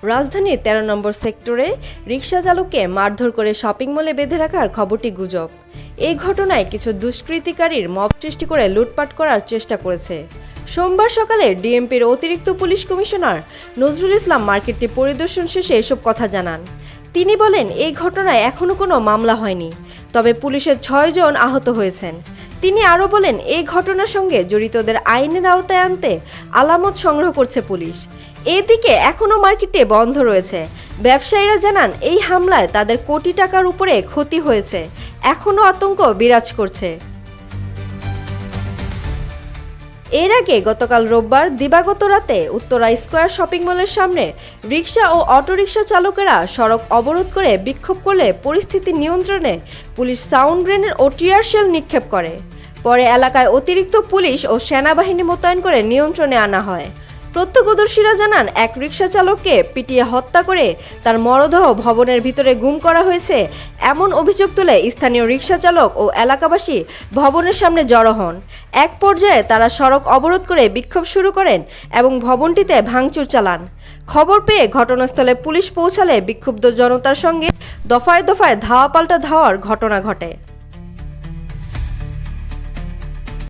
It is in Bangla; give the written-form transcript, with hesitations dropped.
রাজধানীর ১৩ নম্বর সেক্টরে রিকশা চালককে মারধর করে শপিং মলে বেঁধে রাখার খবরটি গুজব। এই ঘটনায় কিছু দুষ্কৃতিকারীর মব সৃষ্টি করে লুটপাট করার চেষ্টা করেছে। সোমবার সকালে ডিএমপির অতিরিক্ত পুলিশ কমিশনার নজরুল ইসলাম মার্কেটটি পরিদর্শন শেষে এসব কথা জানান। তিনি বলেন, এই ঘটনায় এখনও কোনো মামলা হয়নি, তবে পুলিশের ৬ জন আহত হয়েছেন। তিনি আরও বলেন, এই ঘটনার সঙ্গে জড়িতদের আইনের আওতায় আনতে আলামত সংগ্রহ করছে পুলিশ। এদিকে এখনও মার্কেটে বন্ধ রয়েছে। ব্যবসায়ীরা জানান, এই হামলায় তাদের কোটি টাকার উপরে ক্ষতি হয়েছে। এখনও আতঙ্ক বিরাজ করছে। এর আগে গতকাল রোববার দিবাগত রাতে উত্তরা স্কয়ার শপিং মলের সামনে রিকশা ও অটোরিকশা চালকেরা সড়ক অবরোধ করে বিক্ষোভ করলে পরিস্থিতি নিয়ন্ত্রণে পুলিশ সাউন্ড গ্রেনেড ও টিয়ার শেল নিক্ষেপ করে। পরে এলাকায় অতিরিক্ত পুলিশ ও সেনাবাহিনী মোতায়েন করে নিয়ন্ত্রণে আনা হয়। প্রত্যক্ষদর্শীরা জানান, এক রিকশা চালককে পিটিয়ে হত্যা করে তার মরদেহ ভবনের ভিতরে গুম করা হয়েছে এমন অভিযোগ তুলে স্থানীয় রিকশা চালক ও এলাকাবাসী ভবনের সামনে জড়ো হন। এক পর্যায়ে তারা সড়ক অবরোধ করে বিক্ষোভ শুরু করেন এবং ভবনটিতে ভাঙচুর চালান। খবর পেয়ে ঘটনাস্থলে পুলিশ পৌঁছালে বিক্ষুব্ধ জনতার সঙ্গে দফায় দফায় ধাওয়া পাল্টা ধাওয়ার ঘটনা ঘটে।